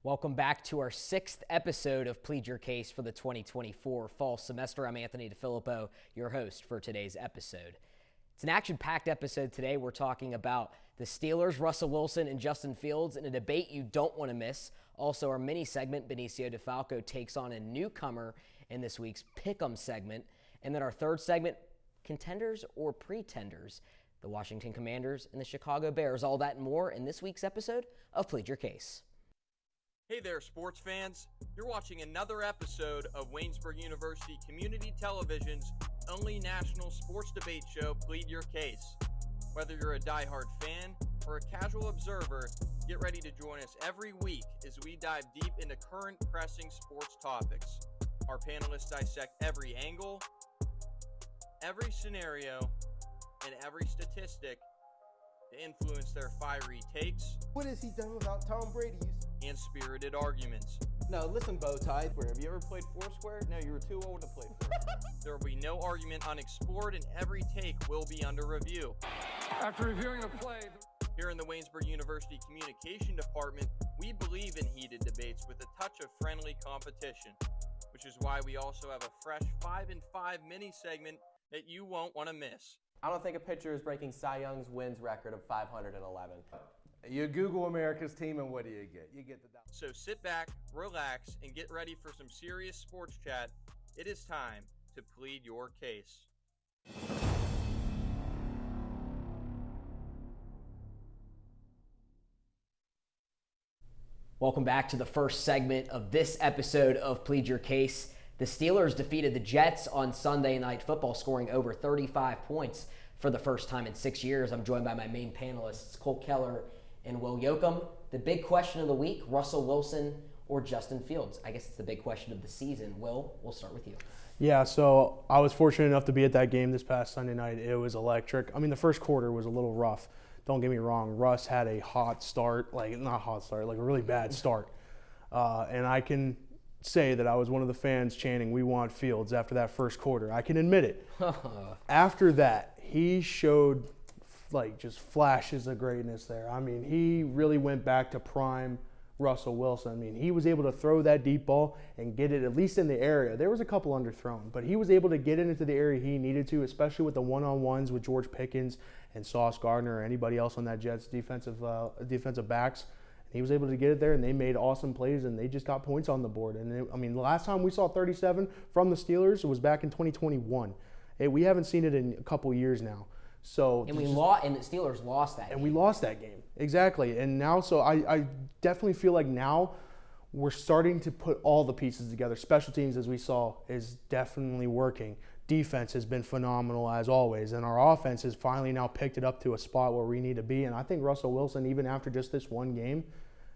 Welcome back to our 6th episode of Plead Your Case for the 2024 fall semester. I'm Anthony DeFalco, your host for today's episode. It's an action-packed episode today. We're talking about the Steelers, Russell Wilson, and Justin Fields in a debate you don't want to miss. Also, our mini segment, Benicio DeFalco takes on a newcomer in this week's Pick'em segment. And then our third segment, contenders or pretenders, the Washington Commanders and the Chicago Bears. All that and more in this week's episode of Plead Your Case. Hey there, sports fans. You're watching another episode of Waynesburg University Community Television's only national sports debate show, Plead Your Case. Whether you're a diehard fan or a casual observer, get ready to join us every week as we dive deep into current pressing sports topics. Our panelists dissect every angle, every scenario, and every statistic to influence their fiery takes. What has he done without Tom Brady? And spirited arguments. No, listen, Bowtie. Have you ever played Foursquare? No, you were too old to play Foursquare. There will be no argument unexplored, and every take will be under review. After reviewing a play... Here in the Waynesburg University Communication Department, we believe in heated debates with a touch of friendly competition, which is why we also have a fresh 5 and 5 mini segment that you won't want to miss. I don't think a pitcher is breaking Cy Young's wins record of 511. You Google America's team and what do you get? You get the... So sit back, relax, and get ready for some serious sports chat. It is time to plead your case. Welcome back to the first segment of this episode of Plead Your Case. The Steelers defeated the Jets on Sunday Night Football, scoring over 35 points for the first time in 6 years. I'm joined by my main panelists, Cole Keller and Will Yoakum. The big question of the week, Russell Wilson or Justin Fields? I guess it's the big question of the season. Will, we'll start with you. Yeah, so I was fortunate enough to be at that game this past Sunday night. It was electric. I mean, the first quarter was a little rough. Don't get me wrong. Russ had a a really bad start. And I can say that I was one of the fans chanting, "We want Fields," after that first quarter. I can admit it. After that, he showed just flashes of greatness there. I mean, he really went back to prime Russell Wilson. I mean, he was able to throw that deep ball and get it at least in the area. There was a couple underthrown, but he was able to get it into the area he needed to, especially with the one-on-ones with George Pickens and Sauce Gardner or anybody else on that Jets defensive backs. And he was able to get it there, and they made awesome plays, and they just got points on the board. And the last time we saw 37 from the Steelers was back in 2021. We haven't seen it in a couple years now. So and the Steelers lost that game. And we lost that game. Exactly. And now, so I definitely feel like now we're starting to put all the pieces together. Special teams, as we saw, is definitely working. Defense has been phenomenal, as always. And our offense has finally now picked it up to a spot where we need to be. And I think Russell Wilson, even after just this one game,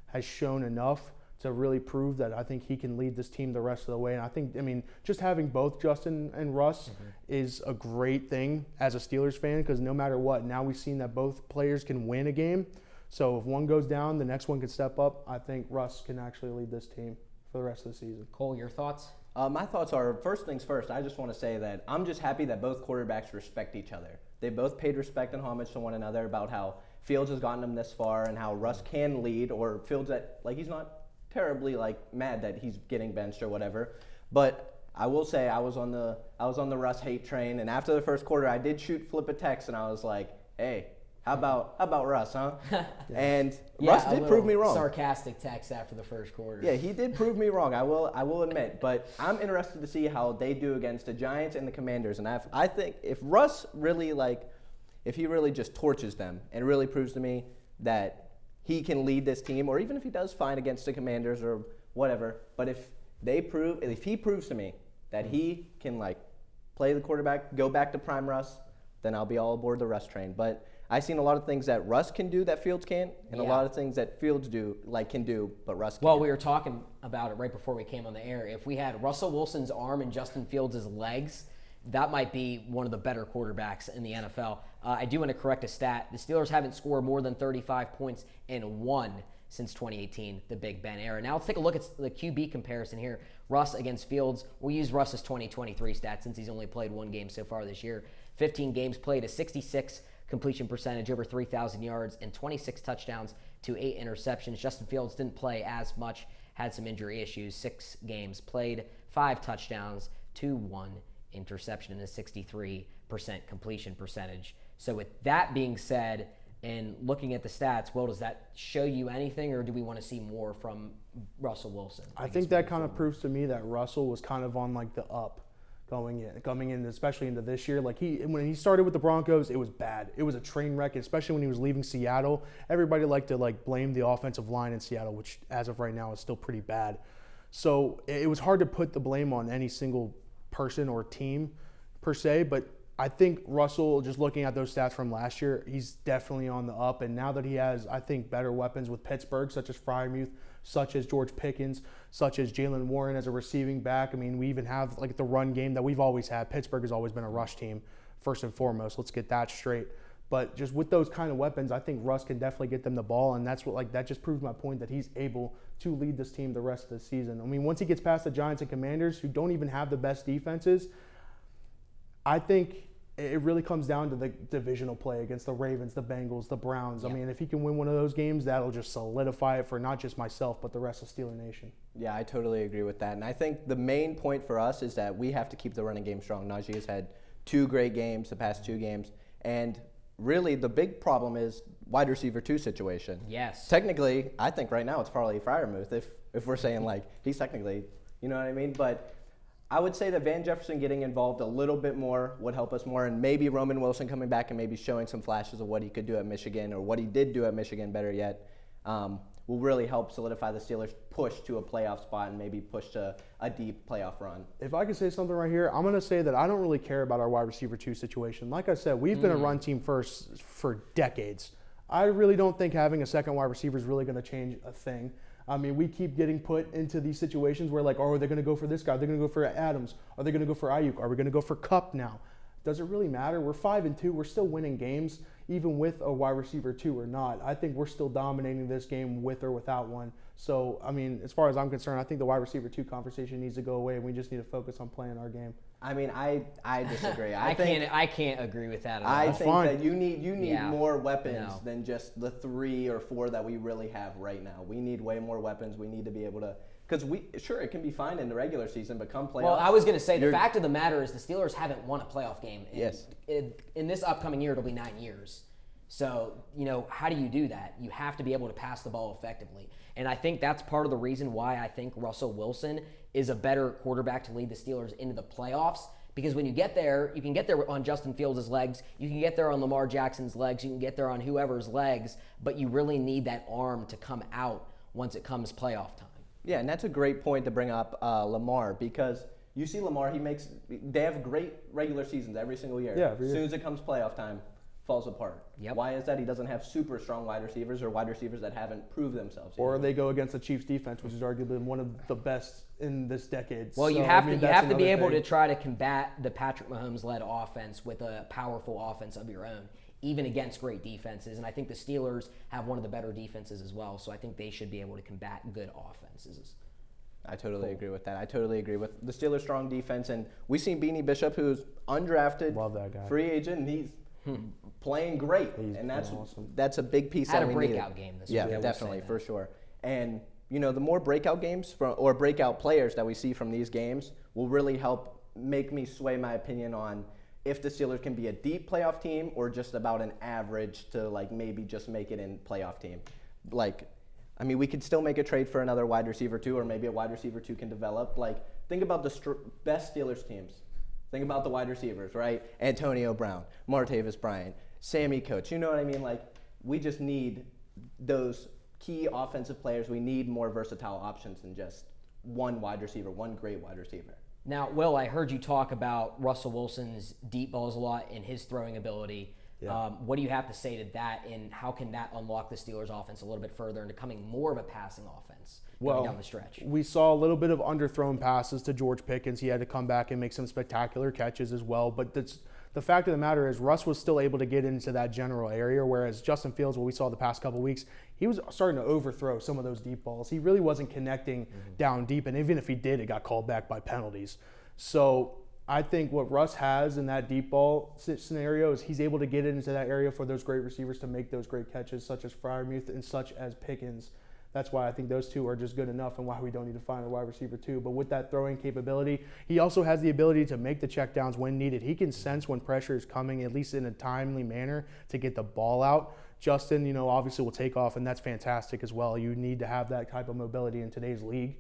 has shown enough to really prove that I think he can lead this team the rest of the way. And I think, just having both Justin and Russ is a great thing as a Steelers fan, because no matter what, now we've seen that both players can win a game. So if one goes down, the next one can step up. I think Russ can actually lead this team for the rest of the season. Cole, your thoughts? My thoughts are, first things first, I just want to say that I'm just happy that both quarterbacks respect each other. They both paid respect and homage to one another about how Fields has gotten them this far and how Russ can lead, or Fields that, he's not terribly mad that he's getting benched or whatever. But I will say I was on the Russ hate train, and after the first quarter I did flip a text, and I was like, hey, how about Russ, huh? And Russ did prove me wrong. Sarcastic text after the first quarter. Yeah, he did prove me wrong. I will admit, but I'm interested to see how they do against the Giants and the Commanders. And I think if Russ really if he really just torches them and really proves to me that he can lead this team, or even if he does fine against the Commanders or whatever, but if he proves to me that he can play the quarterback, go back to prime Russ, then I'll be all aboard the Russ train. But I've seen a lot of things that Russ can do that Fields can't, and a lot of things that Fields can do, but Russ can't. Well, we were talking about it right before we came on the air. If we had Russell Wilson's arm and Justin Fields' legs, that might be one of the better quarterbacks in the NFL. I do want to correct a stat. The Steelers haven't scored more than 35 points in one since 2018, the Big Ben era. Now let's take a look at the QB comparison here. Russ against Fields. We'll use Russ's 2023 stats since he's only played one game so far this year. 15 games played, a 66 completion percentage, over 3,000 yards, and 26 touchdowns to 8 interceptions. Justin Fields didn't play as much, had some injury issues, 6 games played, 5 touchdowns to 1 interception, and a 63% completion percentage. So with that being said, and looking at the stats, Will, does that show you anything, or do we want to see more from Russell Wilson? I think that kind of proves to me that Russell was kind of on like the up coming in, especially into this year. Like when he started with the Broncos, it was bad. It was a train wreck, especially when he was leaving Seattle. Everybody liked to blame the offensive line in Seattle, which as of right now is still pretty bad. So it was hard to put the blame on any single person or team per se, but I think Russell, just looking at those stats from last year, he's definitely on the up. And now that he has, I think, better weapons with Pittsburgh, such as Freiermuth, such as George Pickens, such as Jalen Warren as a receiving back. I mean, we even have like the run game that we've always had. Pittsburgh has always been a rush team, first and foremost. Let's get that straight. But just with those kind of weapons, I think Russ can definitely get them the ball. And that's what, that just proves my point that he's able to lead this team the rest of the season. I mean, once he gets past the Giants and Commanders, who don't even have the best defenses, I think it really comes down to the divisional play against the Ravens, the Bengals, the Browns. I mean, if he can win one of those games, that'll just solidify it for not just myself, but the rest of Steeler Nation. Yeah, I totally agree with that. And I think the main point for us is that we have to keep the running game strong. Najee has had 2 great games, the past 2 games. And really, the big problem is wide receiver 2 situation. Yes. Technically, I think right now it's probably Freiermuth if we're saying he's technically, you know what I mean? But I would say that Van Jefferson getting involved a little bit more would help us more, and maybe Roman Wilson coming back and maybe showing some flashes of what he could do at Michigan, or what he did do at Michigan, better yet, will really help solidify the Steelers' push to a playoff spot and maybe push to a deep playoff run. If I could say something right here, I'm going to say that I don't really care about our wide receiver 2 situation. Like I said, we've been a run team first for decades. I really don't think having a second wide receiver is really going to change a thing. I mean, we keep getting put into these situations where are they going to go for this guy? Are they going to go for Adams? Are they going to go for Ayuk? Are we going to go for Kupp now? Does it really matter? We're 5-2. We're still winning games, even with a wide receiver 2 or not. I think we're still dominating this game with or without one. So, I mean, as far as I'm concerned, I think the wide receiver 2 conversation needs to go away, and we just need to focus on playing our game. I mean, I disagree. I can't agree with that at all. I think fine. that you need more weapons than just the 3 or 4 that we really have right now. We need way more weapons. We need to be able to, because it can be fine in the regular season, but come playoffs. Well, I was going to say, the fact of the matter is the Steelers haven't won a playoff game. In this upcoming year, it'll be 9 years. So, how do you do that? You have to be able to pass the ball effectively. And I think that's part of the reason why I think Russell Wilson is a better quarterback to lead the Steelers into the playoffs. Because when you get there, you can get there on Justin Fields' legs, you can get there on Lamar Jackson's legs, you can get there on whoever's legs, but you really need that arm to come out once it comes playoff time. Yeah, and that's a great point to bring up Lamar, because you see Lamar, they have great regular seasons every single year. Yeah, every year. As soon as it comes playoff time, falls apart. Yep. Why is that? He doesn't have super strong wide receivers, or wide receivers that haven't proved themselves yet. Or they go against the Chiefs defense, which is arguably one of the best in this decade. Well, so, you have to be able thing. to try to combat the Patrick Mahomes-led offense with a powerful offense of your own, even against great defenses. And I think the Steelers have one of the better defenses as well, so I think they should be able to combat good offenses. I totally agree with that. I totally agree with the Steelers' strong defense. And we've seen Beanie Bishop, who's undrafted, Love that guy. free agent, and he's playing great. And that's a big piece Had that a we breakout needed. game this Yeah, week. definitely, for sure. And, the more breakout games or breakout players that we see from these games will really help make me sway my opinion on if the Steelers can be a deep playoff team or just about an average to, maybe just make it in playoff team. We could still make a trade for another wide receiver 2, or maybe a wide receiver 2 can develop. Think about the best Steelers teams. Think about the wide receivers, right? Antonio Brown, Martavis Bryant, Sammy Coates. You know what I mean? We just need those key offensive players. We need more versatile options than just one wide receiver, one great wide receiver. Now, Will, I heard you talk about Russell Wilson's deep balls a lot and his throwing ability. Yeah. What do you have to say to that, and how can that unlock the Steelers' offense a little bit further into becoming more of a passing offense going down the stretch? We saw a little bit of underthrown passes to George Pickens. He had to come back and make some spectacular catches as well. But the fact of the matter is Russ was still able to get into that general area, whereas Justin Fields, what we saw the past couple of weeks, he was starting to overthrow some of those deep balls. He really wasn't connecting down deep, and even if he did, it got called back by penalties. So I think what Russ has in that deep ball scenario is he's able to get into that area for those great receivers to make those great catches, such as Freiermuth and such as Pickens. That's why I think those two are just good enough and why we don't need to find a wide receiver too. But with that throwing capability, he also has the ability to make the checkdowns when needed. He can sense when pressure is coming, at least in a timely manner, to get the ball out. Justin, obviously will take off, and that's fantastic as well. You need to have that type of mobility in today's league.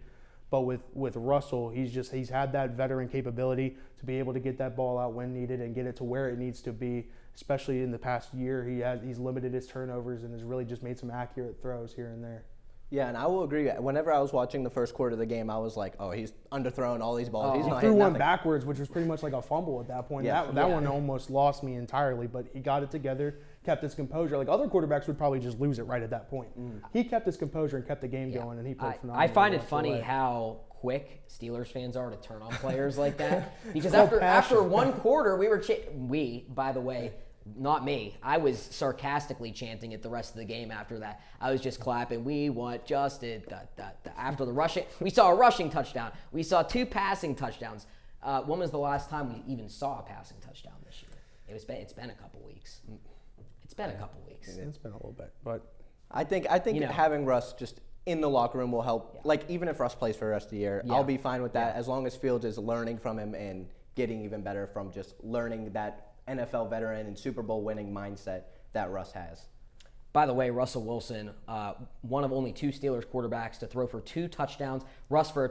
But with Russell, he's had that veteran capability to be able to get that ball out when needed and get it to where it needs to be. Especially in the past year, he's limited his turnovers and has really just made some accurate throws here and there. Yeah, and I will agree. Whenever I was watching the first quarter of the game, I was like, oh, he's underthrown all these balls. He's He not threw hitting one nothing. backwards, which was pretty much like a fumble at that point. Yeah. That one almost lost me entirely, but he got it together, kept his composure. Like other quarterbacks would probably just lose it right at that point. He kept his composure and kept the game going, and he played phenomenally. I find it the funny way. how quick Steelers fans are to turn on players like that. Because So after passionate. one quarter, we, by the way, not me, I was sarcastically chanting it the rest of the game after that. I was just clapping, we want Justin. After the rushing, we saw a rushing touchdown. We saw 2 passing touchdowns. When was the last time we even saw a passing touchdown this year? It's been a couple weeks. It's been a couple weeks. It's been a little bit, but I think having Russ just in the locker room will help. Yeah. Like, even if Russ plays for the rest of the year, Yeah. I'll be fine with that as long as Fields is learning from him and getting even better from just learning that NFL veteran and Super Bowl winning mindset that Russ has. By the way, Russell Wilson, one of only 2 Steelers quarterbacks to throw for 2 touchdowns. Rush for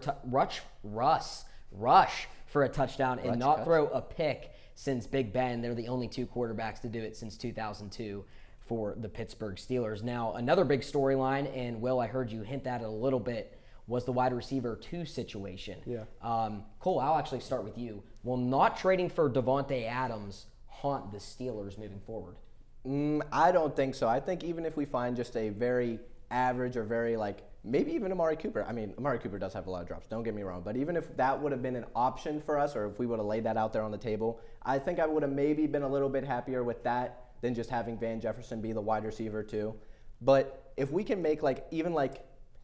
a touchdown and not throw a pick since Big Ben. They're the only 2 quarterbacks to do it since 2002 for the Pittsburgh Steelers. Now, another big storyline, and Will, I heard you hint at it a little bit, was the wide receiver 2 situation. Yeah. Cole, I'll actually start with you. Will not trading for Devontae Adams haunt the Steelers moving forward? I don't think so. I think even if we find just a very average or very maybe even Amari Cooper. I mean, Amari Cooper does have a lot of drops, don't get me wrong. But even if that would have been an option for us, or if we would have laid that out there on the table, I think I would have maybe been a little bit happier with that than just having Van Jefferson be the wide receiver too. But if we can make even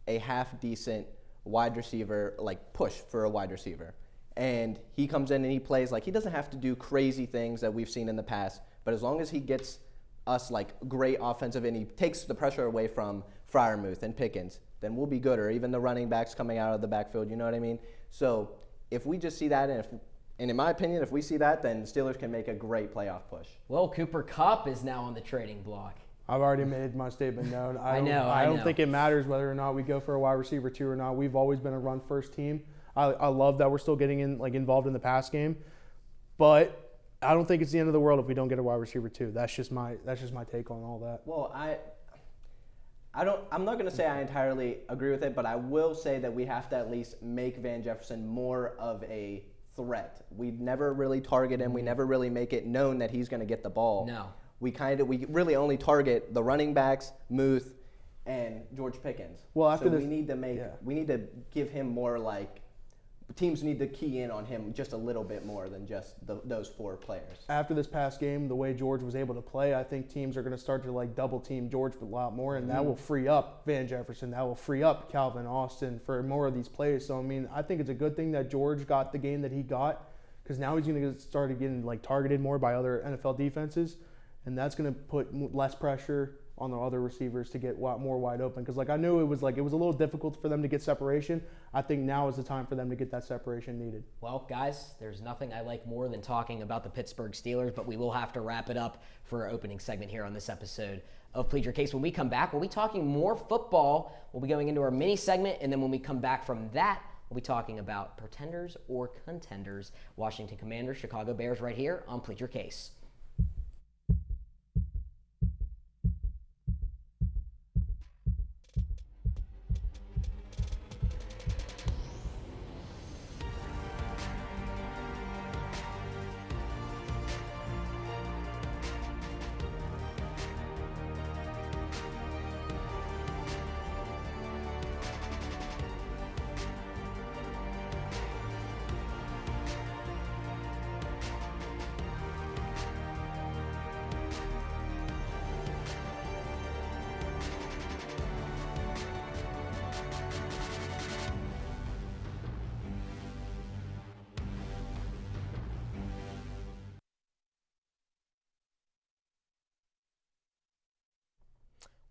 a half decent wide receiver push for a wide receiver, and he comes in and he plays he doesn't have to do crazy things that we've seen in the past, but as long as he gets us great offensive and he takes the pressure away from Freiermuth and Pickens, then we'll be good. Or even the running backs coming out of the backfield, you know what I mean? So if we just see that, and in my opinion, if we see that, then Steelers can make a great playoff push. Well, Cooper Kupp is now on the trading block. I've already made my statement known. I know. don't think it matters whether or not we go for a wide receiver 2 or not. We've always been a run-first team. I love that we're still getting involved in the pass game, but I don't think it's the end of the world if we don't get a wide receiver 2. That's just my take on all that. Well, I'm not going to say I entirely agree with it, but I will say that we have to at least make Van Jefferson more of a threat. We never really target him. We never really make it known that he's going to get the ball. No. We really only target the running backs, Muth, and George Pickens. Well, after we need to give him more teams need to key in on him just a little bit more than just those 4 players. After this past game, the way George was able to play, I think teams are going to start to double team George a lot more, and that will free up Van Jefferson. That will free up Calvin Austin for more of these plays. So, I mean, I think it's a good thing that George got the game that he got, because now he's going to start getting targeted more by other NFL defenses, and that's going to put less pressure on the other receivers to get more wide open. Because I knew it was a little difficult for them to get separation. I think now is the time for them to get that separation needed. Well, guys, there's nothing I like more than talking about the Pittsburgh Steelers, but we will have to wrap it up for our opening segment here on this episode of Plead Your Case. When we come back, we'll be talking more football. We'll be going into our mini segment, and then when we come back from that, we'll be talking about pretenders or contenders. Washington Commanders, Chicago Bears, right here on Plead Your Case.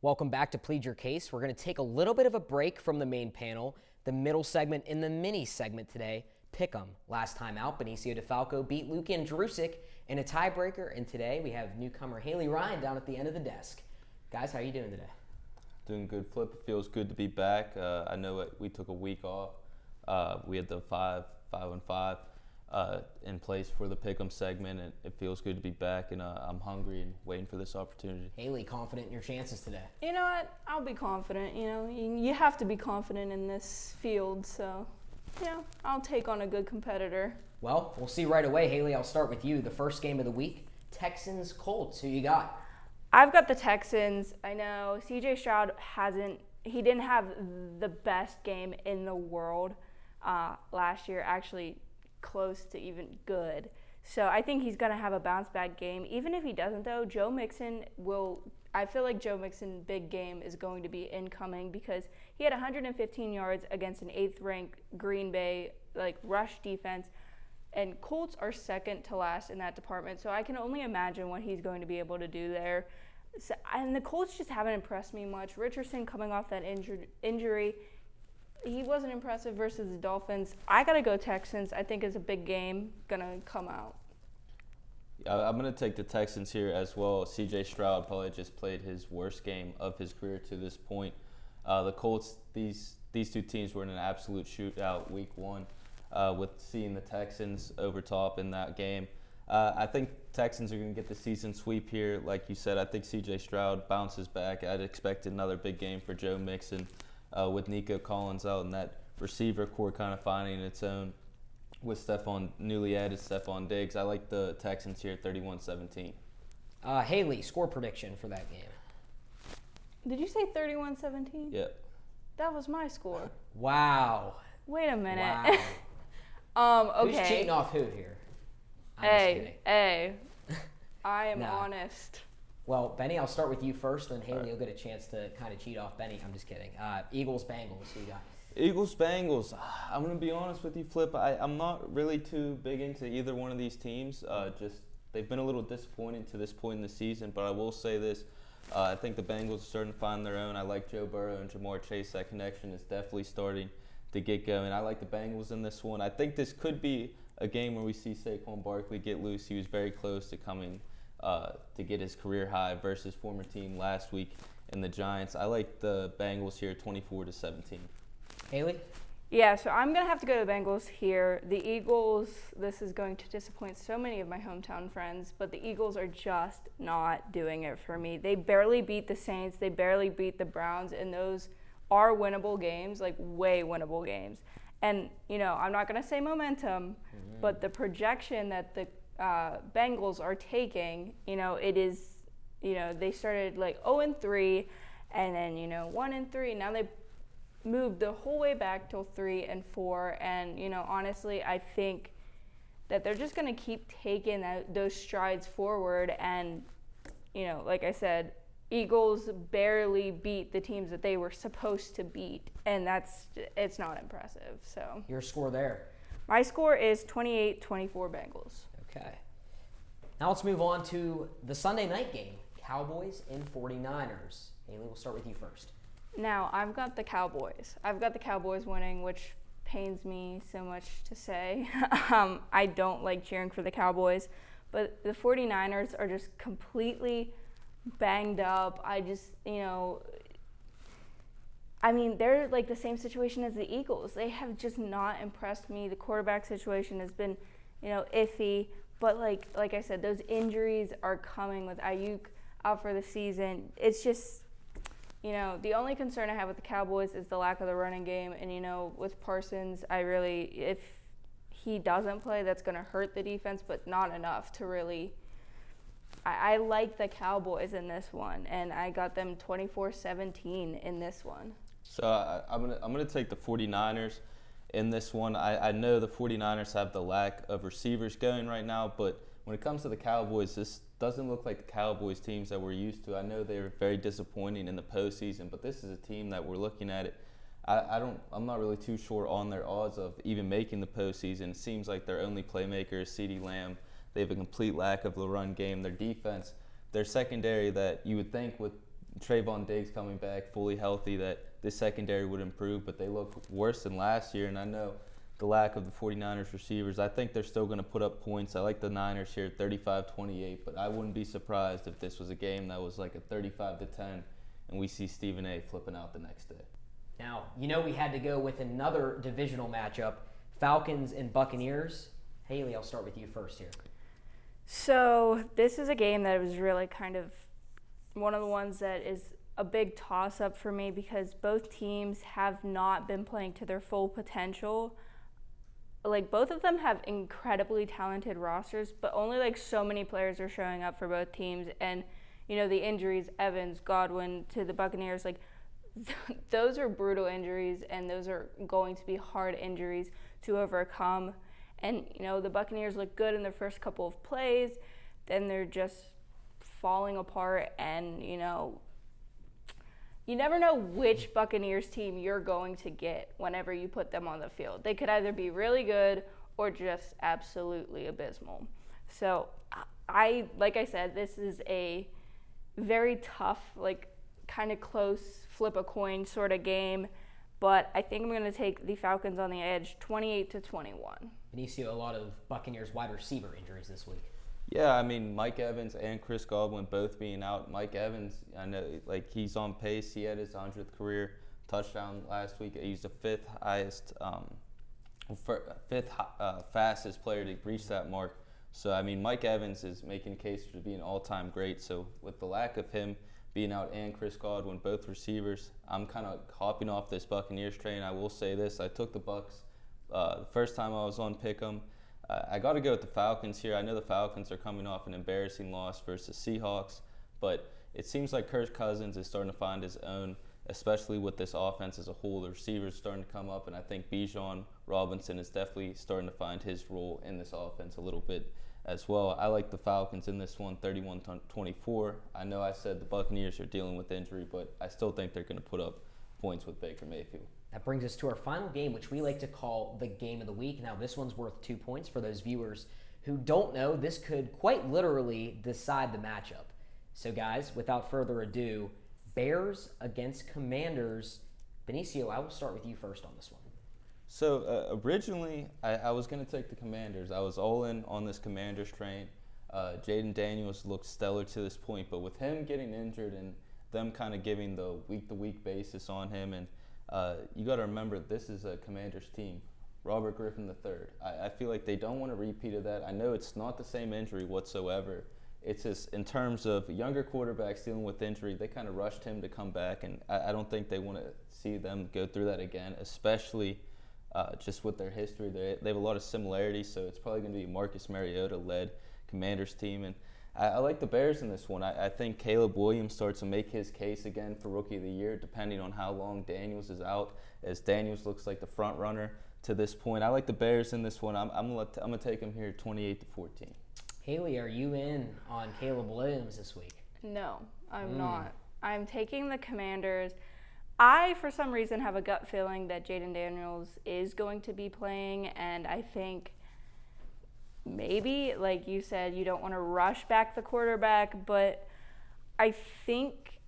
Welcome back to Plead Your Case. We're going to take a little bit of a break from the main panel, the middle segment and the mini segment today. Pick'em. Last time out, Benicio DeFalco beat Luke Andrusic in a tiebreaker, and today we have newcomer Hailey Rhine down at the end of the desk. Guys, how are you doing today? Doing good, Flip. It feels good to be back. I know we took a week off. We had the 5-on-5 in place for the Pick'em segment, and it feels good to be back, and I'm hungry and waiting for this opportunity. Hailey, confident in your chances today? You know what? I'll be confident. You have to be confident in this field, so I'll take on a good competitor. Well, we'll see right away. Hailey, I'll start with you. The first game of the week, Texans-Colts. Who you got? I've got the Texans. I know CJ Stroud didn't have the best game in the world last year, actually close to even good. So I think he's going to have a bounce back game. Even if he doesn't, though, Joe Mixon I feel like Joe Mixon's big game is going to be incoming because he had 115 yards against an 8th-ranked Green Bay rush defense. And Colts are second to last in that department, so I can only imagine what he's going to be able to do there. So, and the Colts just haven't impressed me much. Richardson coming off that injury, he wasn't impressive versus the Dolphins. I got to go Texans. I think it's a big game going to come out. I'm going to take the Texans here as well. C.J. Stroud probably just played his worst game of his career to this point. The Colts, these two teams were in an absolute shootout week one. With seeing the Texans over top in that game. I think Texans are going to get the season sweep here. Like you said, I think C.J. Stroud bounces back. I'd expect another big game for Joe Mixon with Nico Collins out and that receiver core kind of finding its own with newly added Stephon Diggs. I like the Texans here 31-17. Hailey, score prediction for that game. Did you say 31-17? Yeah. That was my score. Wow. Wait a minute. Wow. Okay. Who's cheating off who here? Hey. I am honest. Well, Benny, I'll start with you first, then Hailey will get a chance to kind of cheat off Benny. I'm just kidding. Eagles-Bengals, who you got? Eagles-Bengals. I'm going to be honest with you, Flip. I'm not really too big into either one of these teams. They've been a little disappointing to this point in the season, but I will say this. I think the Bengals are starting to find their own. I like Joe Burrow and Jamar Chase. That connection is definitely starting to get going. I like the Bengals in this one. I think this could be a game where we see Saquon Barkley get loose. He was very close to coming to get his career high versus former team last week in the Giants. I like the Bengals here 24-17. Hailey? Yeah, so I'm going to have to go to the Bengals here. The Eagles, this is going to disappoint so many of my hometown friends, but the Eagles are just not doing it for me. They barely beat the Saints. They barely beat the Browns, and those are winnable games, way winnable games. And, I'm not going to say momentum, but the projection that the Bengals are taking, it is, they started 0-3 and then, 1-3. Now they moved the whole way back till 3-4. And, honestly, I think that they're just going to keep taking those strides forward. And, like I said, Eagles barely beat the teams that they were supposed to beat, and it's not impressive. So Your score there? My score is 28-24 Bengals. Okay. Now let's move on to the Sunday night game, Cowboys and 49ers. Hailey, we'll start with you first. Now, I've got the Cowboys. I've got the Cowboys winning, which pains me so much to say. I don't like cheering for the Cowboys, but the 49ers are just completely banged up. They're the same situation as the Eagles. They have just not impressed me. The quarterback situation has been, iffy. But like I said, those injuries are coming with Ayuk out for the season. It's just, the only concern I have with the Cowboys is the lack of the running game. And, with Parsons, if he doesn't play, that's going to hurt the defense, but not enough to really. I like the Cowboys in this one, and I got them 24-17 in this one. So I'm gonna take the 49ers in this one. I know the 49ers have the lack of receivers going right now, but when it comes to the Cowboys, this doesn't look like the Cowboys teams that we're used to. I know they were very disappointing in the postseason, but this is a team that we're looking at it. I'm not really too sure on their odds of even making the postseason. It seems like their only playmaker is CeeDee Lamb. They have a complete lack of the run game. Their defense, their secondary that you would think with Trayvon Diggs coming back fully healthy, that this secondary would improve, but they look worse than last year. And I know the lack of the 49ers receivers, I think they're still going to put up points. I like the Niners here, 35-28, but I wouldn't be surprised if this was a game that was like a 35-10, and we see Stephen A. flipping out the next day. Now, we had to go with another divisional matchup, Falcons and Buccaneers. Hailey, I'll start with you first here. So this is a game that was really kind of one of the ones that is a big toss-up for me because both teams have not been playing to their full potential. Like, both of them have incredibly talented rosters, but only like so many players are showing up for both teams. And, the injuries, Evans, Godwin to the Buccaneers, like those are brutal injuries, and those are going to be hard injuries to overcome. And, the Buccaneers look good in their first couple of plays, then they're just falling apart, and, you never know which Buccaneers team you're going to get whenever you put them on the field. They could either be really good or just absolutely abysmal. So, like I said, this is a very tough, kind of close, flip a coin sort of game. But I think I'm going to take the Falcons on the edge, 28-21. Benicio, a lot of Buccaneers wide receiver injuries this week. Yeah, I mean, Mike Evans and Chris Godwin both being out. Mike Evans, I know, he's on pace. He had his 100th career touchdown last week. He's the fifth fastest player to reach that mark. So, I mean, Mike Evans is making a case for being all-time great. So, with the lack of him being out and Chris Godwin, both receivers, I'm kind of hopping off this Buccaneers train. I will say this. I took the Bucs the first time I was on Pick'em. I got to go with the Falcons here. I know the Falcons are coming off an embarrassing loss versus Seahawks, but it seems like Kirk Cousins is starting to find his own, especially with this offense as a whole. The receivers starting to come up, and I think Bijan Robinson is definitely starting to find his role in this offense a little bit as well. I like the Falcons in this one, 31-24. I know I said the Buccaneers are dealing with injury, but I still think they're going to put up points with Baker Mayfield. That brings us to our final game, which we like to call the game of the week. Now, this one's worth 2 points for those viewers who don't know. This could quite literally decide the matchup. So, guys, without further ado, Bears against Commanders. Benicio, I will start with you first on this one. So, originally, I was going to take the Commanders. I was all in on this Commanders train. Jaden Daniels looked stellar to this point, but with him getting injured and them kind of giving the week-to-week basis on him, and you got to remember, this is a Commanders team. Robert Griffin III. I feel like they don't want a repeat of that. I know it's not the same injury whatsoever. It's just in terms of younger quarterbacks dealing with injury, they kind of rushed him to come back, and I don't think they want to see them go through that again, especially just with their history. They have a lot of similarities, so it's probably going to be a Marcus Mariota-led Commanders team. And I like the Bears in this one. I think Caleb Williams starts to make his case again for Rookie of the Year, depending on how long Daniels is out, as Daniels looks like the front runner to this point. I like the Bears in this one. I'm gonna take them here 28-14. Hailey, are you in on Caleb Williams this week? No, I'm not. I'm taking the Commanders. I, for some reason, have a gut feeling that Jaden Daniels is going to be playing, and I think maybe, like you said, you don't want to rush back the quarterback, but I think,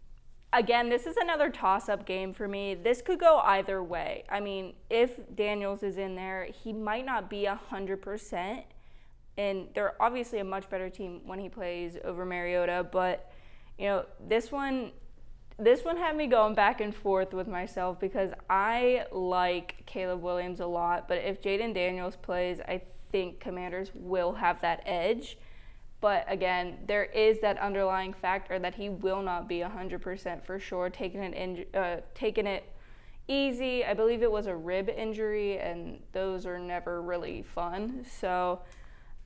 again, this is another toss-up game for me. This could go either way. I mean, if Daniels is in there, he might not be 100%, and they're obviously a much better team when he plays over Mariota, but, this one had me going back and forth with myself because I like Caleb Williams a lot, but if Jaden Daniels plays, I think Commanders will have that edge. But again, there is that underlying factor that he will not be 100% for sure, taking it easy. I believe it was a rib injury, and those are never really fun. So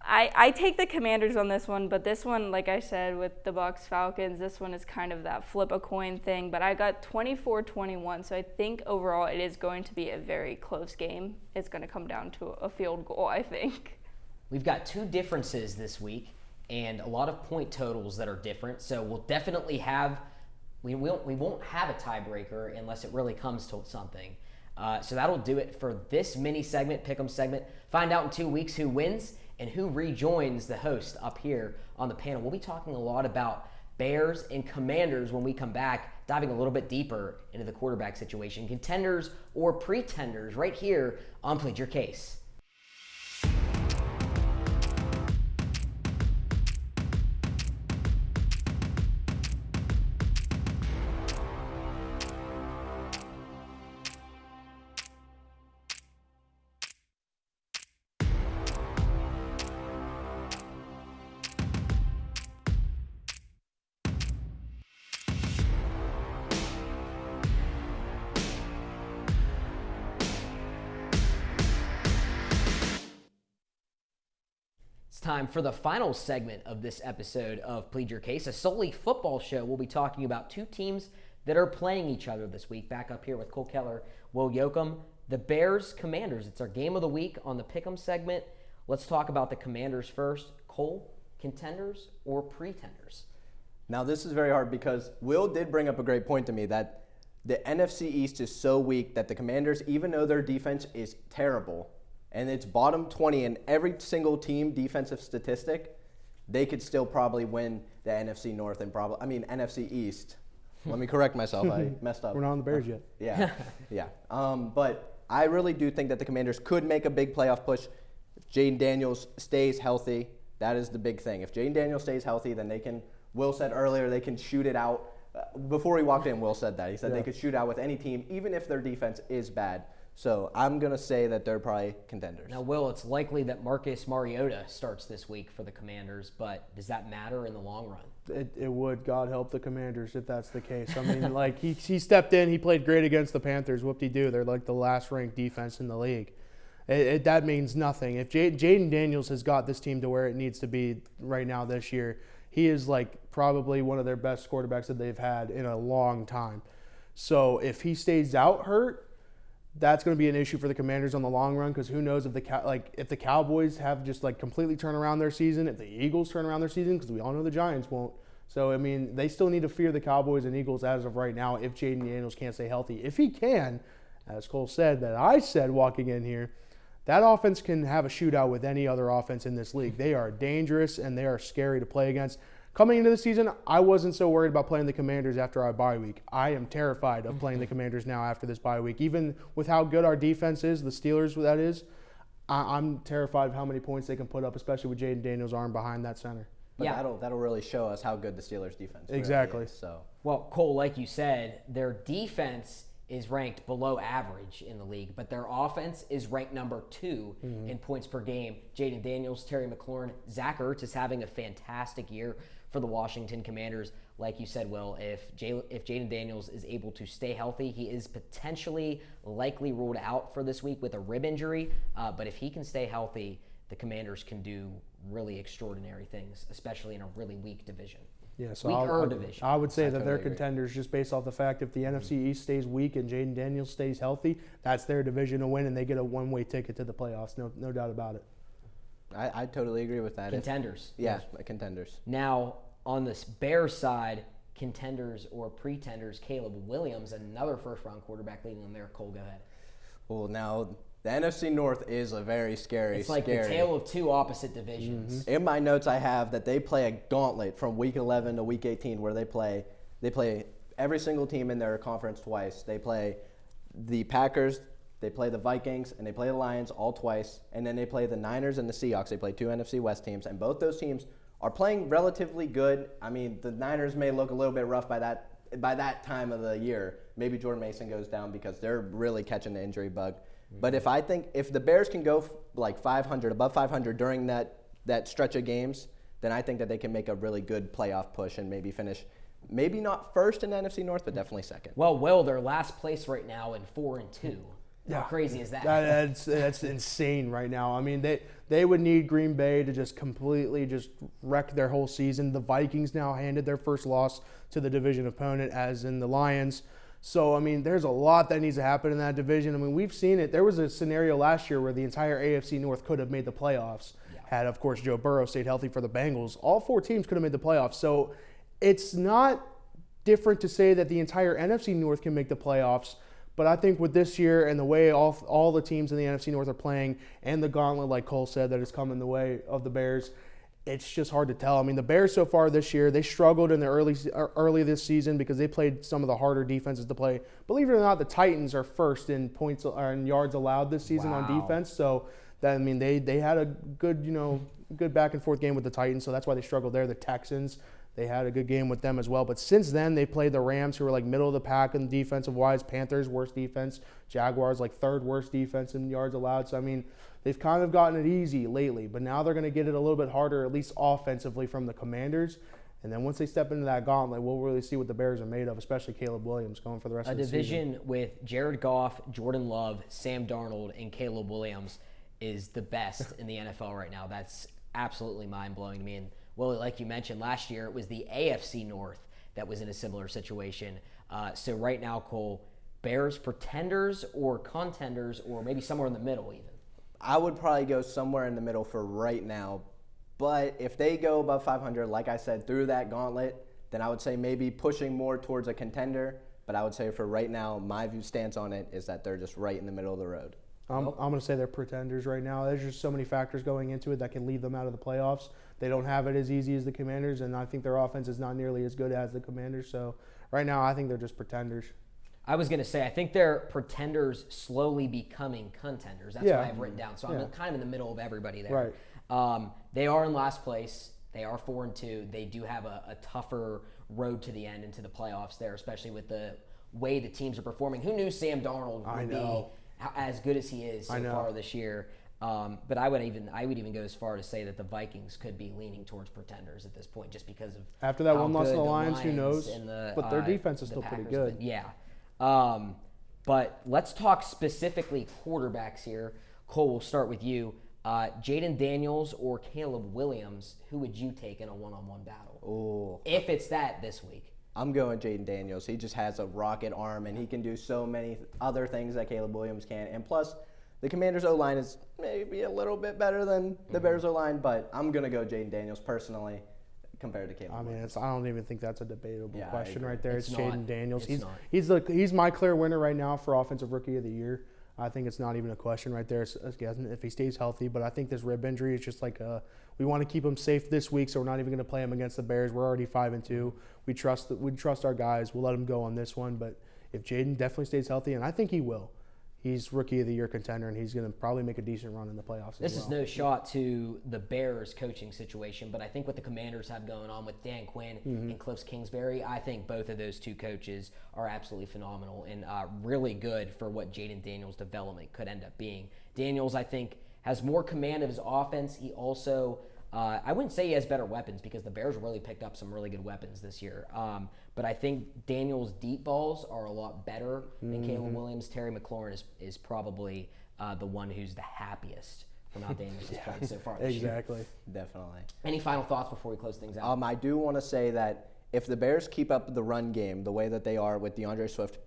I take the Commanders on this one, but this one, like I said, with the Bucs Falcons, this one is kind of that flip a coin thing. But I got 24-21, so I think overall it is going to be a very close game. It's going to come down to a field goal, I think. We've got two differences this week and a lot of point totals that are different. So we'll definitely have we won't have a tiebreaker unless it really comes to something. So that'll do it for this mini segment, Pick'em segment. Find out in 2 weeks who wins and who rejoins the host up here on the panel. We'll be talking a lot about Bears and Commanders when we come back, diving a little bit deeper into the quarterback situation. Contenders or pretenders right here on Plead Your Case. Time for the final segment of this episode of Plead Your Case, a solely football show. We'll be talking about two teams that are playing each other this week. Back up here with Cole Keller, Will Yoakum, the Bears Commanders. It's our game of the week on the Pick'em segment. Let's talk about the Commanders first. Cole, contenders or pretenders? Now this is very hard because Will did bring up a great point to me that the NFC East is so weak that the Commanders, even though their defense is terrible, and it's bottom 20 in every single team defensive statistic, they could still probably win the NFC North and NFC East. Let me correct myself. I messed up. We're not on the Bears yet. Yeah. But I really do think that the Commanders could make a big playoff push if Jaden Daniels stays healthy. That is the big thing. If Jaden Daniels stays healthy, then they can, Will said earlier, they can shoot it out. Before he walked in, Will said that. He said they could shoot out with any team, even if their defense is bad. So I'm going to say that they're probably contenders. Now, Will, it's likely that Marcus Mariota starts this week for the Commanders, but does that matter in the long run? It would. God help the Commanders if that's the case. I mean, like, he stepped in. He played great against the Panthers. Whoop-de-doo. They're like the last-ranked defense in the league. That means nothing. If Jaden Daniels has got this team to where it needs to be right now this year, he is like probably one of their best quarterbacks that they've had in a long time. So if he stays out hurt, that's going to be an issue for the Commanders on the long run, because who knows if the Cowboys have just like completely turn around their season, if the Eagles turn around their season, because we all know the Giants won't. So, I mean, they still need to fear the Cowboys and Eagles as of right now if Jaden Daniels can't stay healthy. If he can, as Cole said, that I said walking in here, that offense can have a shootout with any other offense in this league. They are dangerous and they are scary to play against. Coming into the season, I wasn't so worried about playing the Commanders after our bye week. I am terrified of playing the Commanders now after this bye week. Even with how good our defense is, the Steelers that is, I'm terrified of how many points they can put up, especially with Jaden Daniels' arm behind that center. But that'll really show us how good the Steelers' defense exactly really is. So. Well, Cole, like you said, their defense is ranked below average in the league, but their offense is ranked number 2 in points per game. Jaden Daniels, Terry McLaurin, Zach Ertz is having a fantastic year for the Washington Commanders. Like you said, Will, if Jaden Daniels is able to stay healthy, he is potentially likely ruled out for this week with a rib injury. But if he can stay healthy, the Commanders can do really extraordinary things, especially in a really weak division. Yeah, so division. I would say that they're contenders just based off the fact if the NFC East stays weak and Jaden Daniels stays healthy, that's their division to win, and they get a one-way ticket to the playoffs. No doubt about it. I totally agree with that. Contenders. Contenders. Now, on this Bears side, contenders or pretenders, Caleb Williams, another first-round quarterback leading them there. Cole, go ahead. Well, now, the NFC North is a very scary. It's like the tale of two opposite divisions. In my notes, I have that they play a gauntlet from Week 11 to Week 18 where they play every single team in their conference twice. They play the Packers, they play the Vikings, and they play the Lions all twice. And then they play the Niners and the Seahawks. They play 2 NFC West teams, and both those teams are playing relatively good. I mean, the Niners may look a little bit rough by that time of the year. Maybe Jordan Mason goes down because they're really catching the injury bug. But if the Bears can go like 500, above 500 during that stretch of games, then I think that they can make a really good playoff push and maybe finish, maybe not first in the NFC North, but definitely second. Well, Will, they're last place right now in 4-2. How crazy is that? That's insane right now. I mean, they would need Green Bay to just completely just wreck their whole season. The Vikings now handed their first loss to the division opponent, as in the Lions. So, I mean, there's a lot that needs to happen in that division. I mean, we've seen it. There was a scenario last year where the entire AFC North could have made the playoffs had, of course, Joe Burrow stayed healthy for the Bengals. All 4 teams could have made the playoffs. So it's not different to say that the entire NFC North can make the playoffs. But I think with this year and the way all the teams in the NFC North are playing and the gauntlet, like Cole said, that is coming the way of the Bears, it's just hard to tell. I mean, the Bears so far this year, they struggled in the early this season because they played some of the harder defenses to play. Believe it or not, the Titans are first in points or in yards allowed this season on defense. So that, I mean, they had a good, good back and forth game with the Titans. So that's why they struggled there. The Texans, they had a good game with them as well. But since then, they played the Rams, who were like middle of the pack in defensive-wise. Panthers, worst defense. Jaguars, like third worst defense in yards allowed. So, I mean, they've kind of gotten it easy lately. But now they're going to get it a little bit harder, at least offensively, from the Commanders. And then once they step into that gauntlet, we'll really see what the Bears are made of, especially Caleb Williams going for the rest of the season. A division with Jared Goff, Jordan Love, Sam Darnold, and Caleb Williams is the best in the NFL right now. That's absolutely mind-blowing to me. And well, like you mentioned, last year it was the AFC North that was in a similar situation. So right now, Cole, Bears pretenders or contenders, or maybe somewhere in the middle even? I would probably go somewhere in the middle for right now. But if they go above 500, like I said, through that gauntlet, then I would say maybe pushing more towards a contender. But I would say for right now, my stance on it is that they're just right in the middle of the road. I'm going to say they're pretenders right now. There's just so many factors going into it that can leave them out of the playoffs. They don't have it as easy as the Commanders, and I think their offense is not nearly as good as the Commanders. So right now, I think they're just pretenders. I was going to say, I think they're pretenders slowly becoming contenders. That's what I've written down. So I'm kind of in the middle of everybody there. Right. They are in last place. They are 4-2. They do have a tougher road to the end into the playoffs there, especially with the way the teams are performing. Who knew Sam Darnold would be as good as he is so far this year? But I would even go as far to say that the Vikings could be leaning towards pretenders at this point, just because of after that how one loss to good the Lions, who knows? But their defense is still pretty good. Yeah. But let's talk specifically quarterbacks here. Cole, we'll start with you. Jaden Daniels or Caleb Williams, who would you take in a one-on-one battle? Ooh. If it's that this week. I'm going Jaden Daniels. He just has a rocket arm, and he can do so many other things that Caleb Williams can. And plus, the Commanders' O-line is maybe a little bit better than the Bears' O-line, but I'm going to go Jaden Daniels personally compared to Caleb Williams. I don't even think that's a debatable question right there. It's not. Jaden Daniels. It's He's my clear winner right now for Offensive Rookie of the Year. I think it's not even a question right there if he stays healthy. But I think this rib injury is just like we want to keep him safe this week, so we're not even going to play him against the Bears. We're already 5-2. We trust our guys. We'll let him go on this one. But if Jaden definitely stays healthy, and I think he will, he's Rookie of the Year contender, and he's going to probably make a decent run in the playoffs. This is no shot to the Bears coaching situation, but I think what the Commanders have going on with Dan Quinn and Cliff Kingsbury, I think both of those two coaches are absolutely phenomenal and really good for what Jaden Daniels' development could end up being. Daniels, I think, has more command of his offense. He also, I wouldn't say he has better weapons because the Bears really picked up some really good weapons this year. But I think Daniels' deep balls are a lot better than Caleb Williams. Terry McLaurin is probably the one who's the happiest from how Daniels has played so far this year. Exactly. Definitely. Any final thoughts before we close things out? I do want to say that if the Bears keep up the run game the way that they are with DeAndre Swift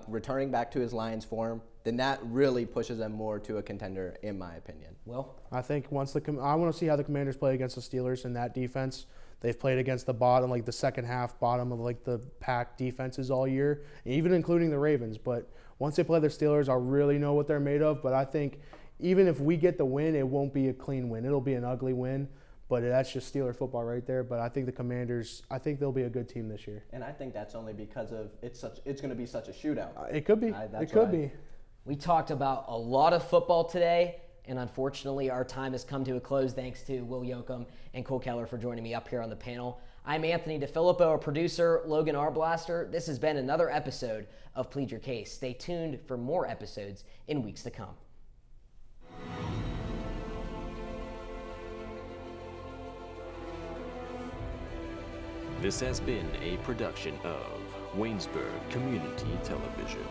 returning back to his Lions form, then that really pushes them more to a contender, in my opinion. Well, I think I want to see how the Commanders play against the Steelers in that defense. They've played against the bottom, like the second half bottom of like the pack defenses all year, even including the Ravens. But once they play the Steelers, I'll really know what they're made of. But I think even if we get the win, it won't be a clean win. It'll be an ugly win. But that's just Steeler football right there. But I think the Commanders, I think they'll be a good team this year. And I think that's only because of it's going to be such a shootout. It could be. It could be. We talked about a lot of football today, and unfortunately our time has come to a close thanks to Will Yoakum and Cole Keller for joining me up here on the panel. I'm Anthony DeFalco, our producer, Logan Arblaster. This has been another episode of Plead Your Case. Stay tuned for more episodes in weeks to come. This has been a production of Waynesburg Community Television.